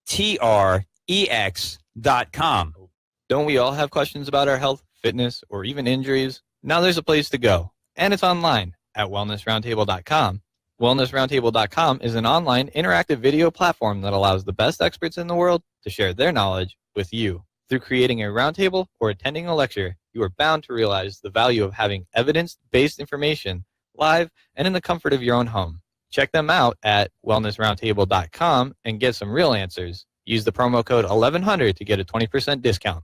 TREX.com. Don't we all have questions about our health, fitness, or even injuries? Now there's a place to go, and it's online at wellnessroundtable.com. Wellnessroundtable.com is an online interactive video platform that allows the best experts in the world to share their knowledge with you. Through creating a roundtable or attending a lecture, you are bound to realize the value of having evidence-based information live and in the comfort of your own home. Check them out at wellnessroundtable.com and get some real answers. Use the promo code 1100 to get a 20% discount.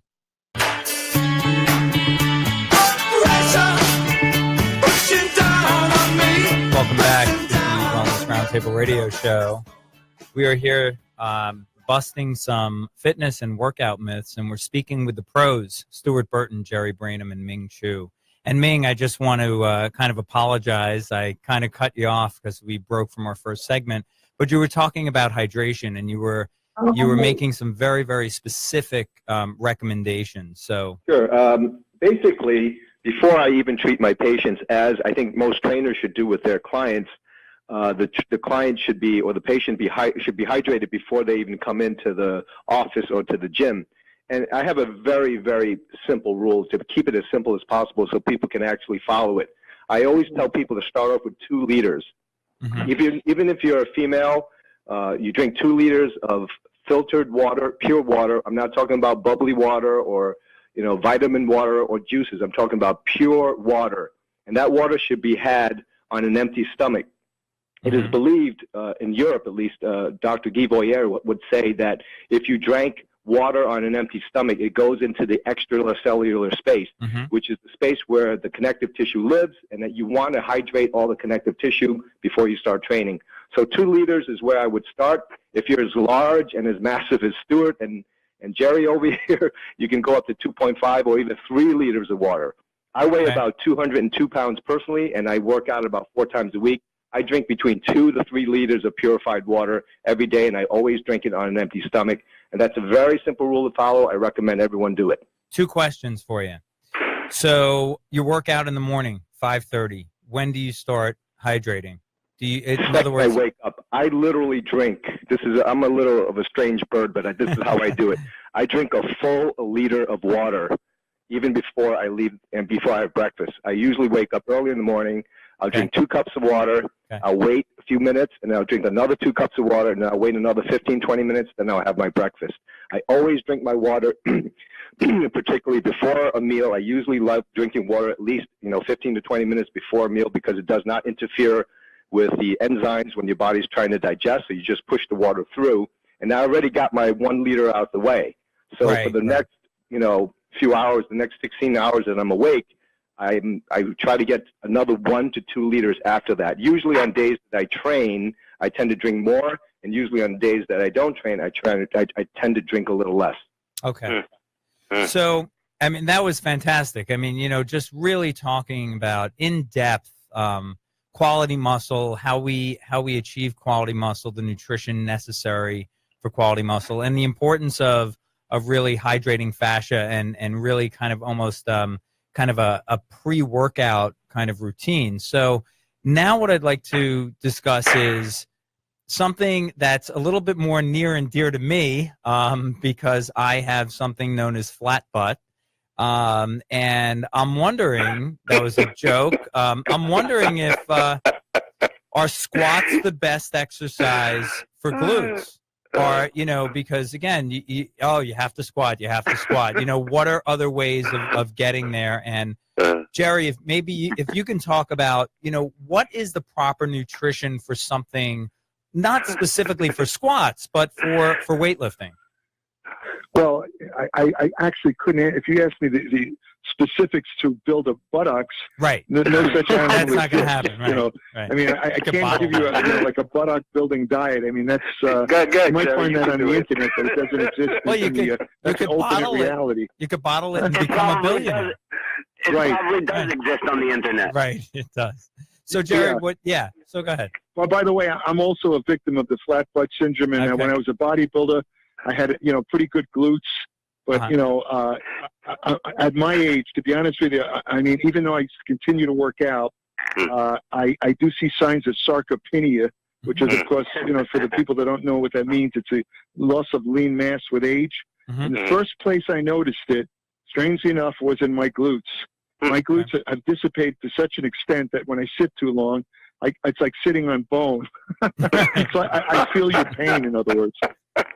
Welcome back to the Wellness Roundtable radio show. We are here busting some fitness and workout myths, and we're speaking with the pros, Stuart Burton, Jerry Brainham, and Ming Chu. And Ming, I just want to kind of apologize. I kind of cut you off because we broke from our first segment, but you were talking about hydration, and you were making some very, very specific recommendations. So sure. Basically, before I even treat my patients, as I think most trainers should do with their clients, the client should be, or the patient should be hydrated before they even come into the office or to the gym. And I have a very, very simple rule to keep it as simple as possible so people can actually follow it. I always tell people to start off with 2 liters. Mm-hmm. Even if you're a female, you drink 2 liters of filtered water, pure water. I'm not talking about bubbly water or vitamin water or juices. I'm talking about pure water. And that water should be had on an empty stomach. It is believed, in Europe at least, Dr. Guy Voyer would say that if you drank water on an empty stomach, it goes into the extracellular space, which is the space where the connective tissue lives, and that you want to hydrate all the connective tissue before you start training. So 2 liters is where I would start. If you're as large and as massive as Stuart and Jerry over here, you can go up to 2.5 or even 3 liters of water. I weigh about 202 pounds personally, and I work out about 4 times a week. I drink between 2 to 3 liters of purified water every day, and I always drink it on an empty stomach. And that's a very simple rule to follow. I recommend everyone do it. 2 questions for you. So you work out in the morning, 5:30. When do you start hydrating? In other words, I wake up. I literally drink. I'm a little of a strange bird, but this is how I do it. I drink a full liter of water even before I leave and before I have breakfast. I usually wake up early in the morning. I'll drink 2 cups of water. I'll wait a few minutes, and I'll drink another 2 cups of water, and then I'll wait another 15, 20 minutes, then I'll have my breakfast. I always drink my water, particularly before a meal. I usually love drinking water at least 15 to 20 minutes before a meal because it does not interfere with the enzymes when your body's trying to digest, so you just push the water through. And I already got my 1 liter out the way. So for the next few hours, the next 16 hours that I'm awake, I try to get another 1 to 2 liters after that. Usually on days that I train, I tend to drink more, and usually on days that I don't train, I tend to drink a little less. Okay. So, I mean, that was fantastic. I mean, just really talking about in-depth quality muscle, how we achieve quality muscle, the nutrition necessary for quality muscle, and the importance of really hydrating fascia and really kind of almost kind of a pre-workout kind of routine. So now what I'd like to discuss is something that's a little bit more near and dear to me because I have something known as flat butt. And I'm wondering, that was a joke, I'm wondering if are squats the best exercise for glutes? Or, because again, you have to squat, what are other ways of getting there? And Jerry, if you can talk about, what is the proper nutrition for something, not specifically for squats, but for weightlifting? Well, I actually couldn't. If you asked me the specifics to build a buttocks, right? No such animal. That's not going to happen, right? Right. I mean, I can't give you like a buttock building diet. I mean, that's good, you might find that on the internet, but it doesn't exist. Well, you could bottle reality. You could bottle it and become a billionaire. It probably does exist on the internet. Right, it does. So, Jerry, so go ahead. Well, by the way, I'm also a victim of the flat butt syndrome, and when I was a bodybuilder, I had pretty good glutes. But at my age, to be honest with you, I mean, even though I continue to work out, I do see signs of sarcopenia, which is, of course, for the people that don't know what that means, it's a loss of lean mass with age. And the first place I noticed it, strangely enough, was in my glutes. My glutes have dissipated to such an extent that when I sit too long, it's like sitting on bone. So I feel your pain, in other words.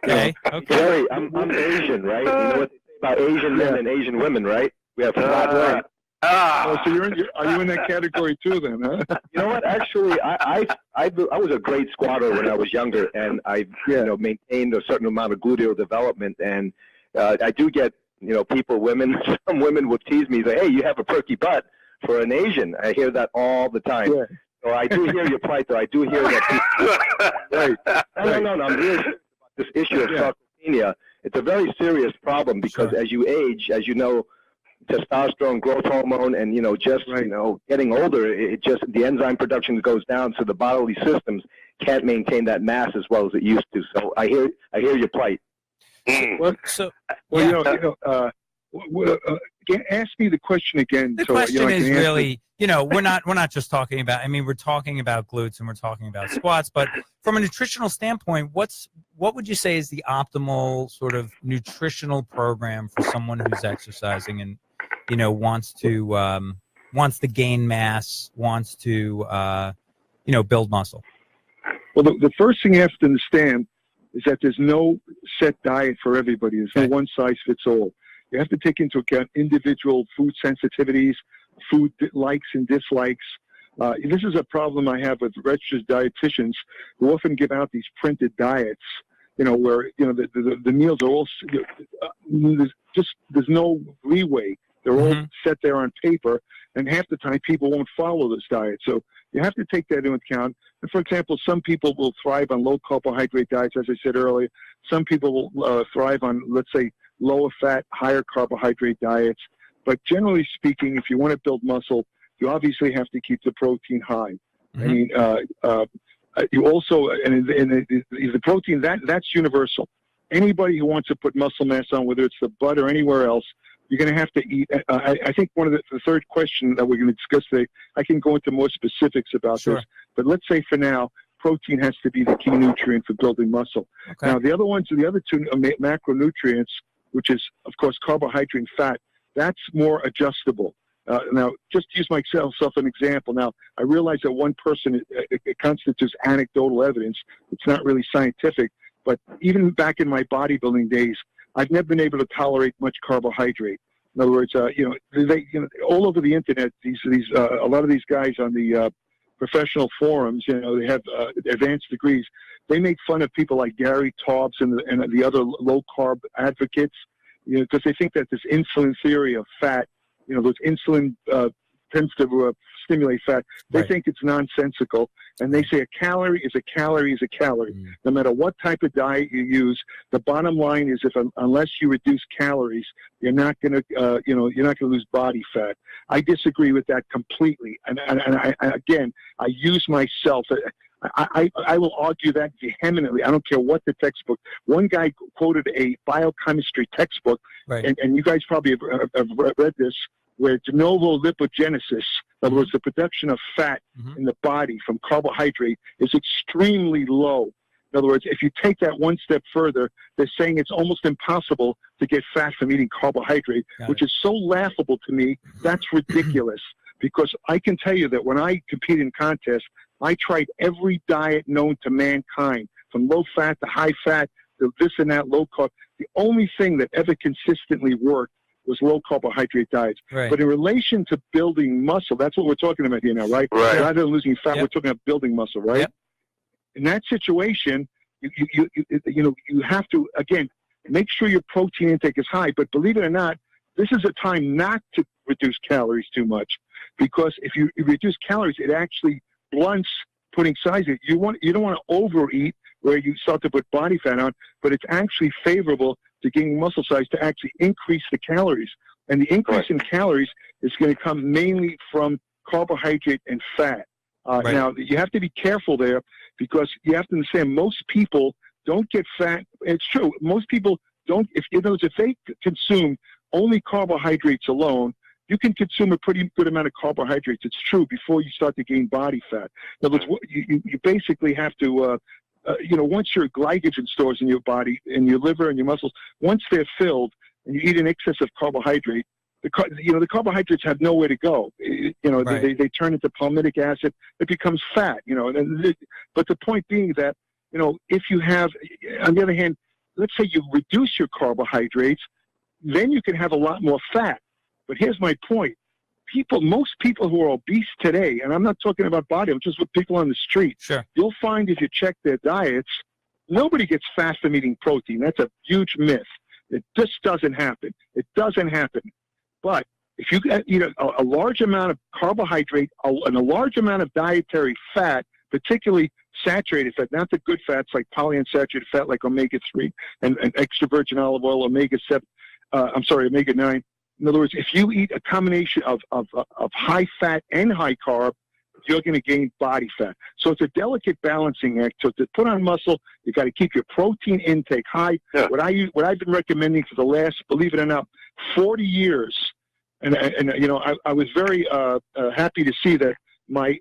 Okay. Jerry, I'm Asian, right? You know what they say about Asian men and Asian women, right? We have flat legs. Oh, so are you in that category too, then? Huh? You know what? Actually, I was a great squatter when I was younger, and I maintained a certain amount of gluteal development. And I do get some women will tease me, say, "Hey, you have a perky butt for an Asian." I hear that all the time. Yeah. So I do hear your plight, though. I do hear that. Right. No. I'm really about this issue of sarcopenia. It's a very serious problem because as you age, as you know, testosterone, growth hormone, and getting older, the enzyme production goes down, so the bodily systems can't maintain that mass as well as it used to. So I hear your plight. Ask me the question again. The question is really, we're not just talking about. I mean, we're talking about glutes and we're talking about squats, but from a nutritional standpoint, what would you say is the optimal sort of nutritional program for someone who's exercising and wants to gain mass, wants to build muscle? Well, the first thing you have to understand is that there's no set diet for everybody. There's no one size fits all. You have to take into account individual food sensitivities, food likes and dislikes. This is a problem I have with registered dietitians who often give out these printed diets, where the meals are all there's no leeway. They're all set there on paper, and half the time people won't follow this diet. So you have to take that into account. And for example, some people will thrive on low carbohydrate diets, as I said earlier. Some people will thrive on, let's say, lower fat, higher carbohydrate diets. But generally speaking, if you want to build muscle, you obviously have to keep the protein high. I mean, you also, and the protein, that's universal. Anybody who wants to put muscle mass on, whether it's the butt or anywhere else, you're going to have to eat. I think one of the third question that we're going to discuss today, I can go into more specifics about this, but let's say for now, protein has to be the key nutrient for building muscle. Okay. Now, the other two macronutrients, which is, of course, carbohydrate and fat, that's more adjustable. Now, just to use myself as an example, now, I realize that one person it constitutes anecdotal evidence. It's not really scientific, but even back in my bodybuilding days, I've never been able to tolerate much carbohydrate. In other words, all over the internet, a lot of these guys on the professional forums, they have advanced degrees. They make fun of people like Gary Taubes and the other low carb advocates, because they think that this insulin theory of fat, those insulin tends to stimulate fat. They think it's nonsensical, and they say a calorie is a calorie is a calorie. No matter what type of diet you use, the bottom line is unless you reduce calories, you're not going to lose body fat. I disagree with that completely, and I use myself. I will argue that vehemently. I don't care what the textbook. One guy quoted a biochemistry textbook, and you guys probably have read this, where de novo lipogenesis, in other words, the production of fat in the body from carbohydrate, is extremely low. In other words, if you take that one step further, they're saying it's almost impossible to get fat from eating carbohydrate, which is so laughable to me. That's ridiculous, because I can tell you that when I compete in contests, I tried every diet known to mankind, from low fat to high fat to this and that, low carb. The only thing that ever consistently worked was low carbohydrate diets. But in relation to building muscle, that's what we're talking about here now, right? Rather than losing fat, we're talking about building muscle, right? In that situation, you have to, again, make sure your protein intake is high. But believe it or not, this is a time not to reduce calories too much, because if you reduce calories, it actually blunts putting size in. You don't want to overeat where you start to put body fat on, but it's actually favorable to gaining muscle size to actually increase the calories. And the increase in calories is going to come mainly from carbohydrate and fat. Now, you have to be careful there, because you have to understand most people don't get fat. It's true. Most people don't. If they consume only carbohydrates alone, you can consume a pretty good amount of carbohydrates. It's true before you start to gain body fat. In other words, you basically have to, once your glycogen stores in your body, in your liver and your muscles, once they're filled and you eat an excess of carbohydrate, the carbohydrates have nowhere to go. Right. They turn into palmitic acid. It becomes fat. But the point being that, if you have, on the other hand, let's say you reduce your carbohydrates, then you can have a lot more fat. But here's my point. Most people who are obese today, and I'm not talking about body, I'm just with people on the street. Sure. You'll find if you check their diets, nobody gets fat from eating protein. That's a huge myth. It just doesn't happen. It doesn't happen. But if you eat a large amount of carbohydrate and a large amount of dietary fat, particularly saturated fat, not the good fats like polyunsaturated fat like omega-3 and extra virgin olive oil, omega-9. In other words, if you eat a combination of high fat and high carb, you're going to gain body fat. So it's a delicate balancing act. So to put on muscle, you got to keep your protein intake high. Yeah. What I've been recommending for the last, believe it or not, 40 years, and I was very happy to see that my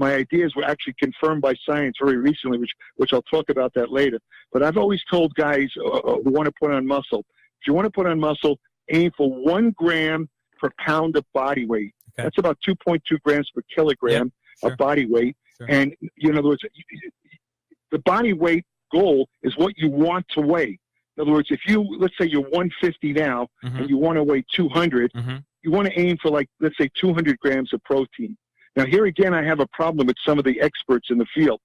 ideas were actually confirmed by science very recently, which I'll talk about that later. But I've always told guys who want to put on muscle, if you want to put on muscle, aim for 1 gram per pound of body weight. Okay. That's about 2.2 grams per kilogram of body weight. Sure. And in other words, the body weight goal is what you want to weigh. In other words, let's say you're 150 now and you want to weigh 200, you want to aim for let's say 200 grams of protein. Now here again, I have a problem with some of the experts in the field.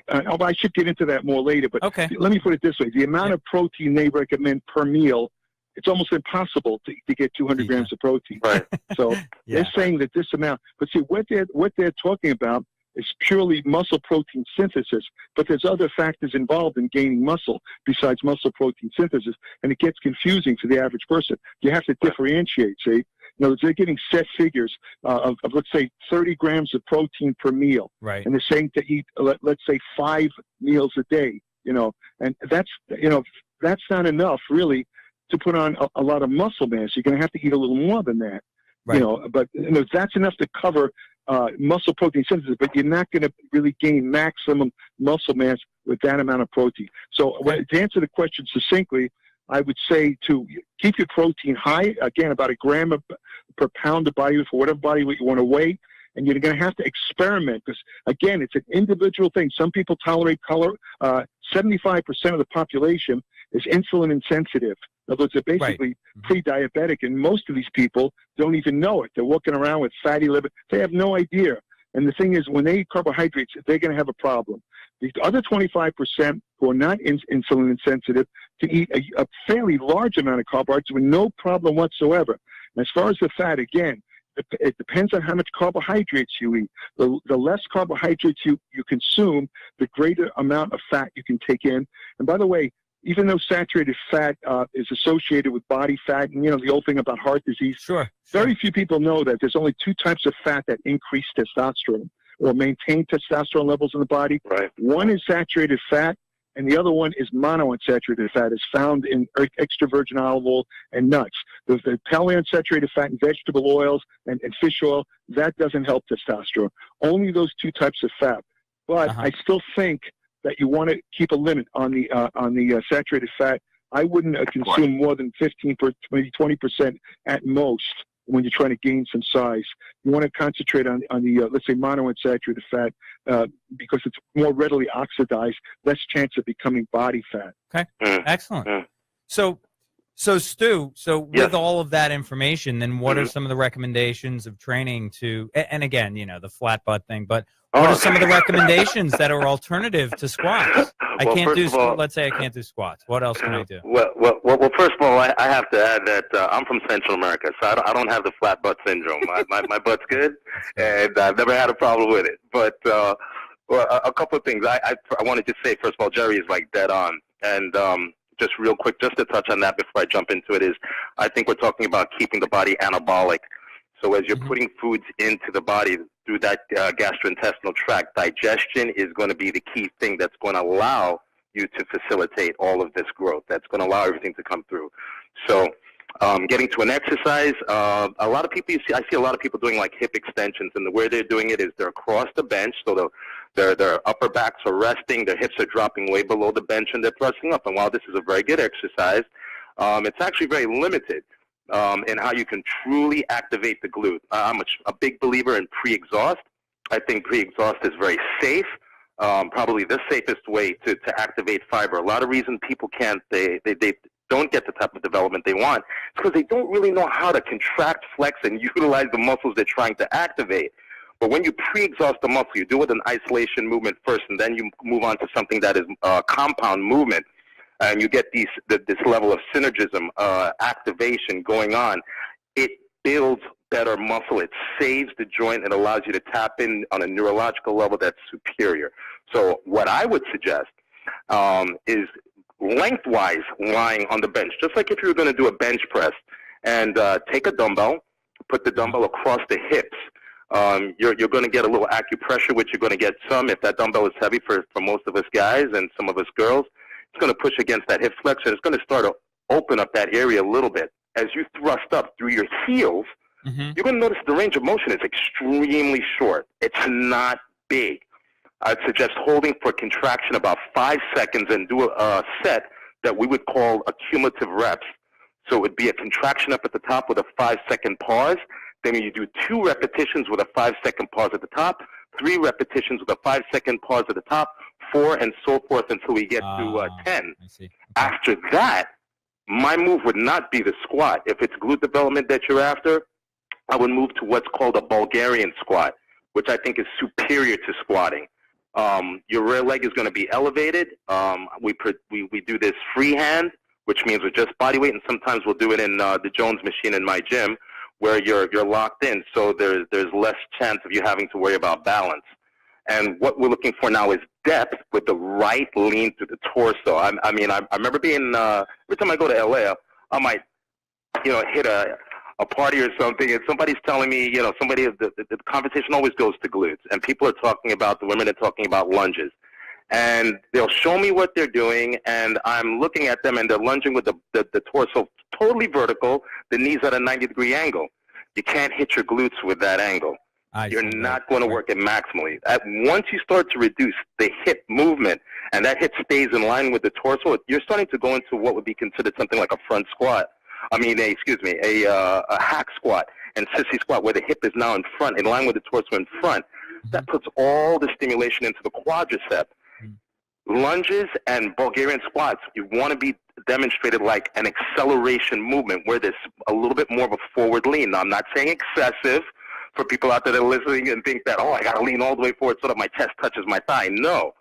I should get into that more later, but let me put it this way. The amount of protein they recommend per meal, it's almost impossible to get 200 grams of protein. Right. So they're saying that this amount, but see what they're talking about is purely muscle protein synthesis, but there's other factors involved in gaining muscle besides muscle protein synthesis, and it gets confusing for the average person. You have to differentiate, see? In other words, they're getting set figures of let's say 30 grams of protein per meal. Right. And they're saying to eat, let's say 5 meals a day, and that's not enough really to put on a lot of muscle mass. You're going to have to eat a little more than that, right. But that's enough to cover muscle protein synthesis, but you're not going to really gain maximum muscle mass with that amount of protein. So to answer the question succinctly, I would say to keep your protein high, again, about 1 gram per pound of body weight for whatever body weight you want to weigh. And you're going to have to experiment because, again, it's an individual thing. Some people tolerate color. 75% of the population is insulin insensitive. In other words, they're basically pre-diabetic, and most of these people don't even know it. They're walking around with fatty liver. They have no idea. And the thing is, when they eat carbohydrates, they're going to have a problem. The other 25% who are not insulin insensitive can eat a fairly large amount of carbohydrates with no problem whatsoever. And as far as the fat, again, it depends on how much carbohydrates you eat. The less carbohydrates you consume, the greater amount of fat you can take in. And by the way, even though saturated fat is associated with body fat, and the old thing about heart disease, very few people know that there's only 2 types of fat that increase testosterone or maintain testosterone levels in the body. Right. One is saturated fat, and the other one is monounsaturated fat. It's found in extra virgin olive oil and nuts. The polyunsaturated fat in vegetable oils and fish oil, that doesn't help testosterone. Only those 2 types of fat. But I still think that you want to keep a limit on the saturated fat. I wouldn't consume more than 15%, maybe 20% at most when you're trying to gain some size. You want to concentrate on the, let's say, monounsaturated fat because it's more readily oxidized, less chance of becoming body fat. Okay, excellent. So Stu, with all of that information, then what are some of the recommendations of training to, and again, the flat butt thing, but what are some of the recommendations that are alternative to squats? Let's say I can't do squats. What else can I do? Well, first of all, I have to add that I'm from Central America, so I don't have the flat butt syndrome. My butt's good, and I've never had a problem with it. But a couple of things. I wanted to say, first of all, Jerry is dead on. And just real quick, just to touch on that before I jump into it, is I think we're talking about keeping the body anabolic. So as you're putting foods into the body through that gastrointestinal tract, digestion is going to be the key thing that's going to allow you to facilitate all of this growth. That's going to allow everything to come through. So getting to an exercise. A lot of people, I see a lot of people doing like hip extensions, and the way they're doing it is they're across the bench, so their upper backs are resting, their hips are dropping way below the bench, and they're thrusting up. And while this is a very good exercise, it's actually very limited in how you can truly activate the glute. I'm a big believer in pre-exhaust. I think pre-exhaust is very safe. Probably the safest way to activate fiber. A lot of reasons people can't, they don't get the type of development they want, it's because they don't really know how to contract, flex, and utilize the muscles they're trying to activate. But when you pre-exhaust the muscle, you do it an isolation movement first, and then you move on to something that is compound movement, and you get this level of synergism, activation going on. It builds better muscle. It saves the joint. It allows you to tap in on a neurological level that's superior. So what I would suggest is lengthwise lying on the bench, just like if you were going to do a bench press, and take a dumbbell, put the dumbbell across the hips. You're going to get a little acupressure, which you're going to get some. If that dumbbell is heavy for most of us guys and some of us girls, it's going to push against that hip flexor. It's going to start to open up that area a little bit. As you thrust up through your heels, you're going to notice the range of motion is extremely short. It's not big. I'd suggest holding for contraction about 5 seconds and do a set that we would call accumulative reps. So it would be a contraction up at the top with a 5-second pause. Then you do 2 repetitions with a 5-second pause at the top, 3 repetitions with a 5-second pause at the top, 4, and so forth until we get to 10. I see. Okay. After that, my move would not be the squat. If it's glute development that you're after, I would move to what's called a Bulgarian squat, which I think is superior to squatting. Your rear leg is going to be elevated. We do this freehand, which means with just body weight, and sometimes we'll do it in the Jones machine in my gym, where you're locked in, so there's less chance of you having to worry about balance. And what we're looking for now is depth with the right lean to the torso. I remember being every time I go to LA, I might hit a party or something, and somebody's telling me, the conversation always goes to glutes, and people are talking about, the women are talking about lunges. And they'll show me what they're doing, and I'm looking at them, and they're lunging with the torso totally vertical, the knees at a 90-degree angle. You can't hit your glutes with that angle. You're not going to work it maximally. Once you start to reduce the hip movement, and that hip stays in line with the torso, you're starting to go into what would be considered something like a front squat. A hack squat and sissy squat, where the hip is now in front, in line with the torso in front. That puts all the stimulation into the quadricep. Lunges and Bulgarian squats, you want to be demonstrated like an acceleration movement, where there's a little bit more of a forward lean. Now, I'm not saying excessive for people out there that are listening and think that, I got to lean all the way forward so that my chest touches my thigh. No.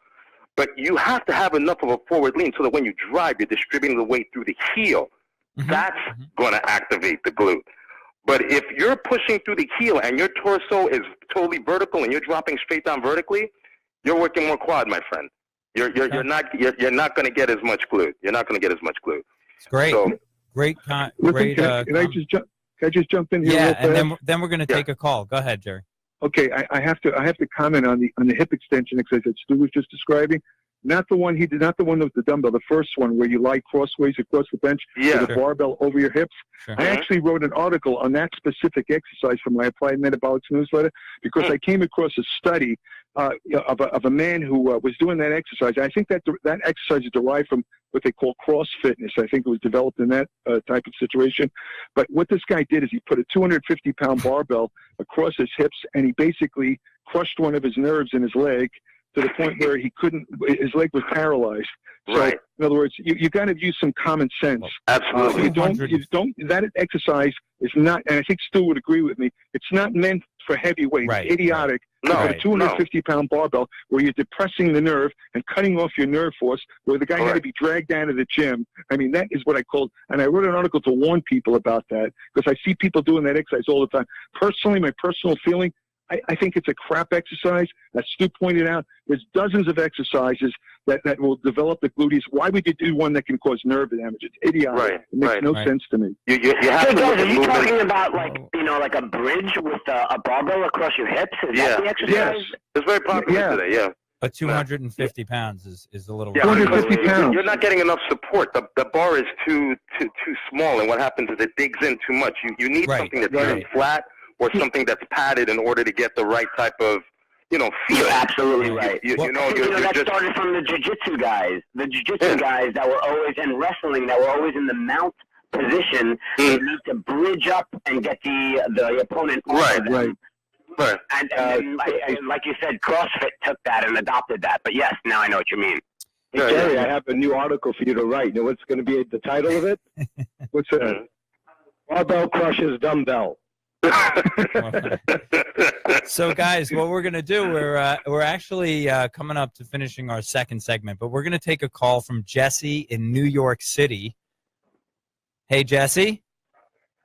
But you have to have enough of a forward lean so that when you drive, you're distributing the weight through the heel. That's going to activate the glute. But if you're pushing through the heel and your torso is totally vertical and you're dropping straight down vertically, you're working more quad, my friend. You're not going to get as much glute. You're not going to get as much glute. It's great. So, great. Can I just jump in here? Yeah, real and fast? then we're going to take a call. Go ahead, Jerry. Okay, I have to comment on the hip extension exercise that Stu was just describing. Not the one he did, not the one with the dumbbell. The first one where you lie crossways across the bench with a barbell over your hips. Sure. I actually wrote an article on that specific exercise for my Applied Metabolics newsletter because I came across a study of a man who was doing that exercise. I think that exercise is derived from what they call cross fitness. I think it was developed in that type of situation. But what this guy did is he put a 250-pound barbell across his hips, and he basically crushed one of his nerves in his leg to the point where his leg was paralyzed. So, in other words, you got to use some common sense. Absolutely. That exercise is not, and I think Stu would agree with me, it's not meant for heavyweight. It's idiotic. To put a 250-pound barbell where you're depressing the nerve and cutting off your nerve force, where the guy had to be dragged down to the gym. I mean, that is what I called, and I wrote an article to warn people about that because I see people doing that exercise all the time. Personally, my personal feeling, I think it's a crap exercise. As Stu pointed out, there's dozens of exercises that will develop the gluteus. Why would you do one that can cause nerve damage? It's idiotic. It makes no sense to me. You have to are you talking about like a bridge with a barbell across your hips? Is that the exercise? Yes. It's very popular today, But 250 pounds is a little. Yeah, 250 pounds. You're not getting enough support. The bar is too small, and what happens is it digs in too much. You need something that's either flat or something that's padded in order to get the right type of, feel. You're absolutely right. That started from the jiu-jitsu guys. The jiu-jitsu guys that were always in wrestling, that were always in the mount position. They need to bridge up and get the opponent off of them. Right. Right. And like you said, CrossFit took that and adopted that. But yes, now I know what you mean. Hey, Jerry, I have a new article for you to write. You know what's going to be the title of it? What's that? Barbell crushes dumbbell. So, guys, what we're going to do, we're actually coming up to finishing our second segment, but we're going to take a call from Jesse in New York City. Hey, Jesse.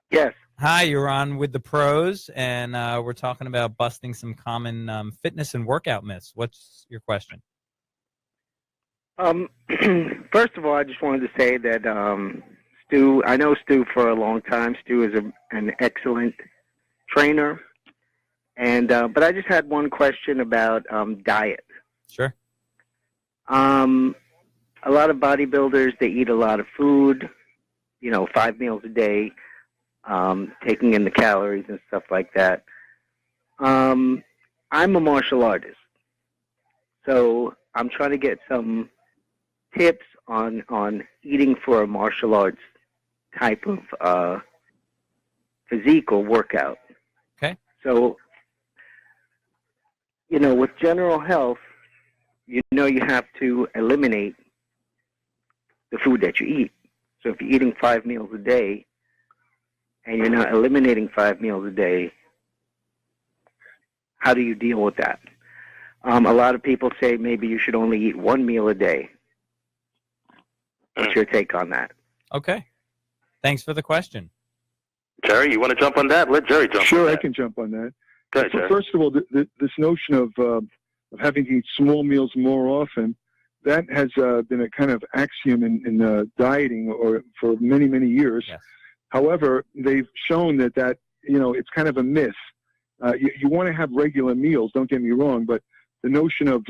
Yes. Hi, you're on with the pros, and we're talking about busting some common fitness and workout myths. What's your question? First of all, I just wanted to say that Stu, I know Stu for a long time. Stu is an excellent trainer, and but I just had one question about diet. Sure. A lot of bodybuilders, they eat a lot of food, 5 meals a day. Taking in the calories and stuff like that. I'm a martial artist, so I'm trying to get some tips on eating for a martial arts type of physique or workout. Okay. So, with general health, you have to eliminate the food that you eat. So if you're eating 5 meals a day, and you're not eliminating 5 meals a day, how do you deal with that? A lot of people say maybe you should only eat 1 meal a day. What's your take on that? Okay. Thanks for the question. Jerry, you want to jump on that? Let Jerry jump Sure, on that. I can jump on that. Go ahead, Jerry. First of all, this notion of having to eat small meals more often, that has been a kind of axiom in dieting or for many, many years. Yes. However, they've shown that it's kind of a myth. You want to have regular meals, don't get me wrong, but the notion of,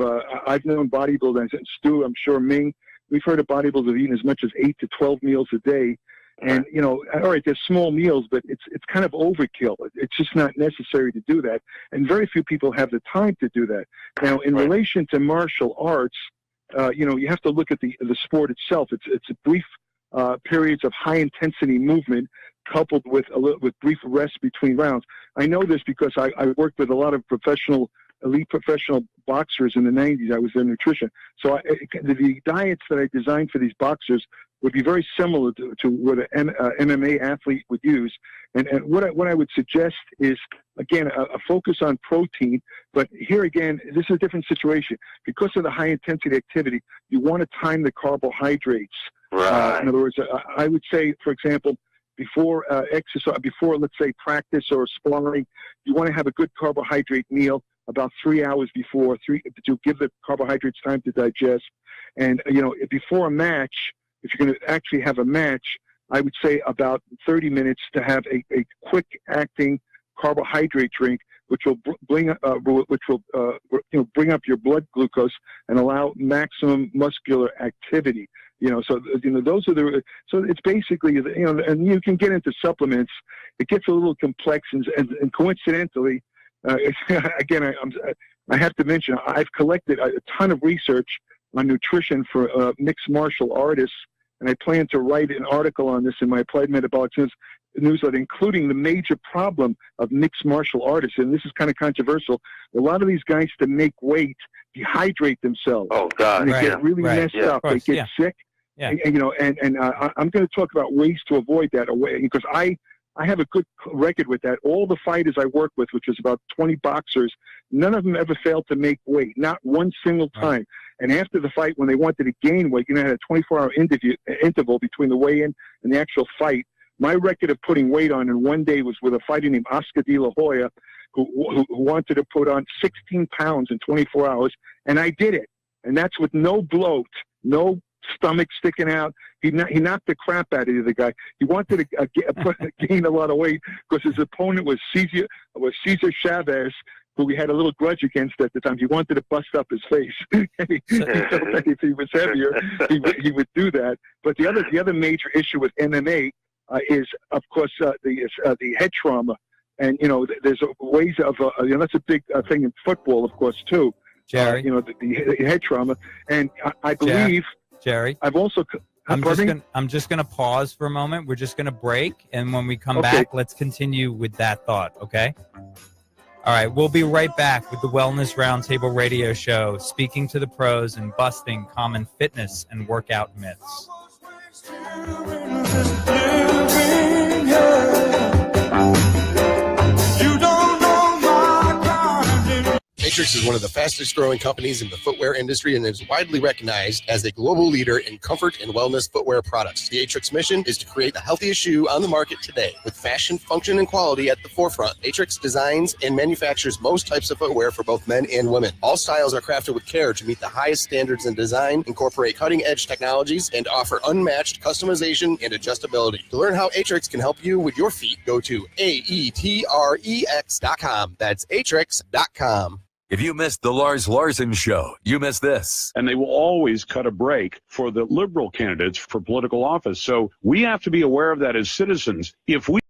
I've known bodybuilders, and Stu, I'm sure Ming, we've heard of bodybuilders eating as much as 8 to 12 meals a day. And, all right, they're small meals, but it's kind of overkill. It's just not necessary to do that. And very few people have the time to do that. Now, in relation to martial arts, you have to look at the sport itself. It's a brief periods of high-intensity movement coupled with brief rest between rounds. I know this because I worked with a lot of elite professional boxers in the 90s. I was their nutrition. So the diets that I designed for these boxers would be very similar to what an MMA athlete would use. And what I would suggest is, again, a focus on protein. But here again, this is a different situation. Because of the high-intensity activity, you want to time the carbohydrates. Right. In other words, I would say, for example, before exercise, before, let's say, practice or sparring, you want to have a good carbohydrate meal about 3 hours before, to give the carbohydrates time to digest. And, before a match, if you're going to actually have a match, I would say about 30 minutes to have a quick-acting carbohydrate drink, which will bring up your blood glucose and allow maximum muscular activity. So those are so it's basically, and you can get into supplements. It gets a little complex, and coincidentally, again, I have to mention, I've collected a ton of research on nutrition for mixed martial artists, and I plan to write an article on this in my Applied Metabolic Science newsletter, including the major problem of mixed martial artists. And this is kind of controversial. A lot of these guys, to make weight, dehydrate themselves. Oh, God. And they get really messed up. They get sick. Yeah. And I'm going to talk about ways to avoid that, because I have a good record with that. All the fighters I work with, which is about 20 boxers, none of them ever failed to make weight, not one single time. And after the fight, when they wanted to gain weight, I had a 24-hour interval between the weigh-in and the actual fight. My record of putting weight on in one day was with a fighter named Oscar De La Hoya, who wanted to put on 16 pounds in 24 hours, and I did it. And that's with no bloat, no stomach sticking out. He knocked the crap out of the guy. He wanted to gain a lot of weight because his opponent was Cesar Chavez, who we had a little grudge against at the time. He wanted to bust up his face. he felt that if he was heavier, he would do that. But the other major issue with MMA is, of course, the head trauma. And, there's ways of, that's a big thing in football, of course, too. Jerry? The head trauma. And I believe... Jerry? I've also... I'm just gonna pause for a moment. We're just gonna break, and when we come back, let's continue with that thought. Okay. All right. We'll be right back with the Wellness Roundtable Radio Show, speaking to the pros and busting common fitness and workout myths. Atrix is one of the fastest growing companies in the footwear industry and is widely recognized as a global leader in comfort and wellness footwear products. The Atrix mission is to create the healthiest shoe on the market today. With fashion, function, and quality at the forefront, Atrix designs and manufactures most types of footwear for both men and women. All styles are crafted with care to meet the highest standards in design, incorporate cutting-edge technologies, and offer unmatched customization and adjustability. To learn how Atrix can help you with your feet, go to AETREX.com. That's Atrix.com. If you missed the Lars Larson Show, you missed this. And they will always cut a break for the liberal candidates for political office. So we have to be aware of that as citizens. If we